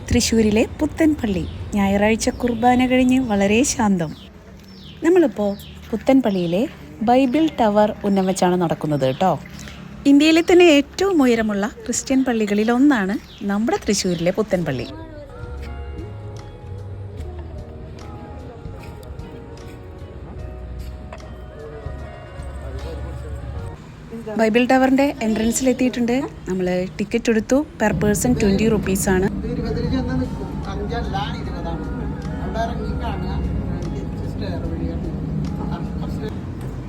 തൃശ്ശൂരിലെ പുത്തൻപള്ളി ഞായറാഴ്ച കുർബാന കഴിഞ്ഞ് വളരെ ശാന്തം. നമ്മളിപ്പോൾ പുത്തൻപള്ളിയിലെ ബൈബിൾ ടവർ ഉന്നം വെച്ചാണ് നടക്കുന്നത് കേട്ടോ. ഇന്ത്യയിലെ തന്നെ ഏറ്റവും ഉയരമുള്ള ക്രിസ്ത്യൻ പള്ളികളിൽ ഒന്നാണ് നമ്മുടെ തൃശ്ശൂരിലെ പുത്തൻപള്ളി. ബൈബിൾ ടവറിൻ്റെ എൻട്രൻസിലെത്തിയിട്ടുണ്ട്. നമ്മൾ ടിക്കറ്റ് എടുത്തു. പെർ പേഴ്സൺ 20 റുപ്പീസാണ്.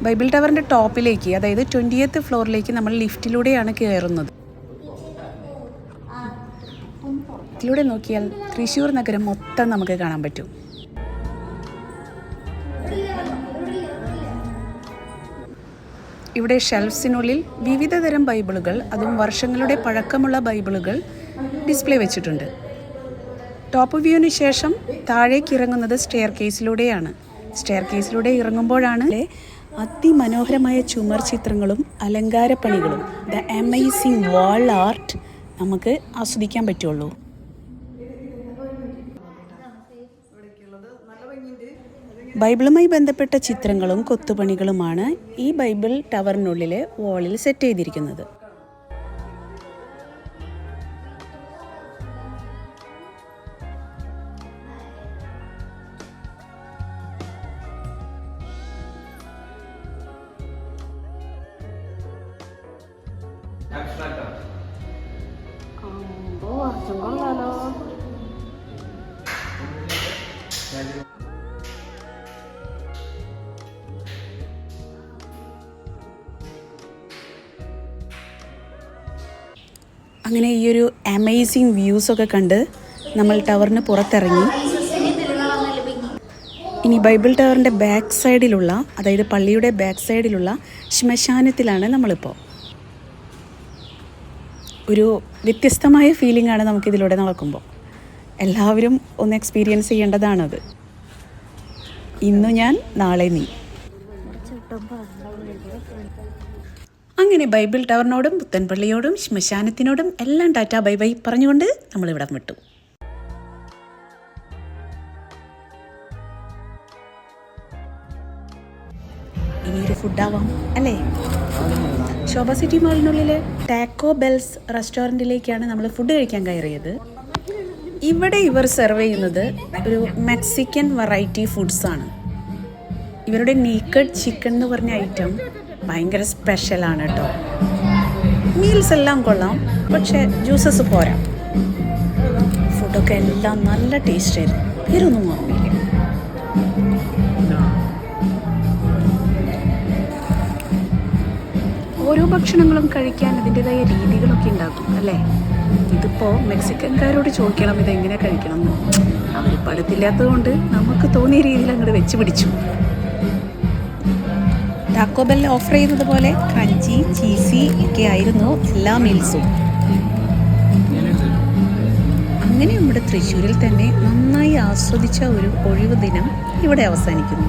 ബൈബിൾ ടവറിൻ്റെ ടോപ്പിലേക്ക്, അതായത് 20th ഫ്ലോറിലേക്ക് നമ്മൾ ലിഫ്റ്റിലൂടെയാണ് കയറുന്നത്. ഇതിലൂടെ നോക്കിയാൽ തൃശ്ശൂർ നഗരം മൊത്തം നമുക്ക് കാണാൻ പറ്റും. ഇവിടെ ഷെൽഫ്സിനുള്ളിൽ വിവിധ തരം ബൈബിളുകൾ, അതും വർഷങ്ങളുടെ പഴക്കമുള്ള ബൈബിളുകൾ ഡിസ്പ്ലേ വെച്ചിട്ടുണ്ട്. ടോപ്പ് വ്യൂവിന് ശേഷം താഴേക്ക് ഇറങ്ങുന്നത് സ്റ്റെയർ കേസിലൂടെയാണ്. സ്റ്റെയർ കേസിലൂടെ ഇറങ്ങുമ്പോഴാണ് അതിമനോഹരമായ ചുമർ ചിത്രങ്ങളും അലങ്കാരപ്പണികളും, ദ അമേസിംഗ് വാൾ ആർട്ട് നമുക്ക് ആസ്വദിക്കാൻ പറ്റുള്ളൂ. ബൈബിളുമായി ബന്ധപ്പെട്ട ചിത്രങ്ങളും കൊത്തുപണികളുമാണ് ഈ ബൈബിൾ ടവറിനുള്ളിലെ വാളിൽ സെറ്റ് ചെയ്തിരിക്കുന്നത്. അങ്ങനെ ഈ ഒരു അമേസിങ് വ്യൂസൊക്കെ കണ്ട് നമ്മൾ ടവറിന് പുറത്തിറങ്ങി. ഇനി ബൈബിൾ ടവറിൻ്റെ ബാക്ക് സൈഡിലുള്ള, അതായത് പള്ളിയുടെ ബാക്ക് സൈഡിലുള്ള ശ്മശാനത്തിലാണ് നമ്മളിപ്പോൾ. ഒരു വ്യത്യസ്തമായ ഫീലിംഗ് ആണ് നമുക്കിതിലൂടെ നടക്കുമ്പോൾ. എല്ലാവരും ഒന്ന് എക്സ്പീരിയൻസ് ചെയ്യേണ്ടതാണത്. ഇന്നു ഞാൻ, നാളെ നീ. അങ്ങനെ ബൈബിൾ ടവറിനോടും പുത്തൻപള്ളിയോടും ശ്മശാനത്തിനോടും എല്ലാം ടാറ്റ ബൈ ബൈ പറഞ്ഞുകൊണ്ട് നമ്മളിവിടെ വിട്ടു. ഇനിയൊരു ഫുഡാവാം അല്ലേ? ശോഭ സിറ്റി മാളിനുള്ളിൽ ടാക്കോ ബെൽസ് റെസ്റ്റോറൻറ്റിലേക്കാണ് നമ്മൾ ഫുഡ് കഴിക്കാൻ കയറിയത്. ഇവിടെ ഇവർ സെർവ് ചെയ്യുന്നത് ഒരു മെക്സിക്കൻ വെറൈറ്റി ഫുഡ്സാണ്. ഇവരുടെ നേക്കഡ് ചിക്കൻ എന്ന് പറഞ്ഞ ഐറ്റം ഭയങ്കര സ്പെഷ്യലാണ് കേട്ടോ. മീൽസ് എല്ലാം കൊള്ളാം, പക്ഷേ ജ്യൂസസ് പോരാ. ഫുഡൊക്കെ എല്ലാം നല്ല ടേസ്റ്റ് ആയിരുന്നു. പേരൊന്നും ഓർമ്മയില്ല. ഓരോ ഭക്ഷണങ്ങളും കഴിക്കാൻ അതിൻ്റെതായ രീതികളൊക്കെ ഉണ്ടാകും അല്ലേ? ഇതിപ്പോൾ മെക്സിക്കൻകാരോട് ചോദിക്കണം ഇതെങ്ങനെ കഴിക്കണം എന്ന്. അവർ പഠിത്തില്ലാത്തത് കൊണ്ട് നമുക്ക് തോന്നിയ രീതിയിൽ അങ്ങോട്ട് വെച്ച് പിടിച്ചു. ടാക്കോ ബെൽ ഓഫർ ചെയ്യുന്നത് പോലെ ക്രഞ്ചി, ചീസി ഒക്കെ ആയിരുന്നു എല്ലാ മീൽസും. അങ്ങനെ നമ്മുടെ തൃശ്ശൂരിൽ തന്നെ നന്നായി ആസ്വദിച്ച ഒരു ഒഴിവു ദിനം ഇവിടെ അവസാനിക്കുന്നു.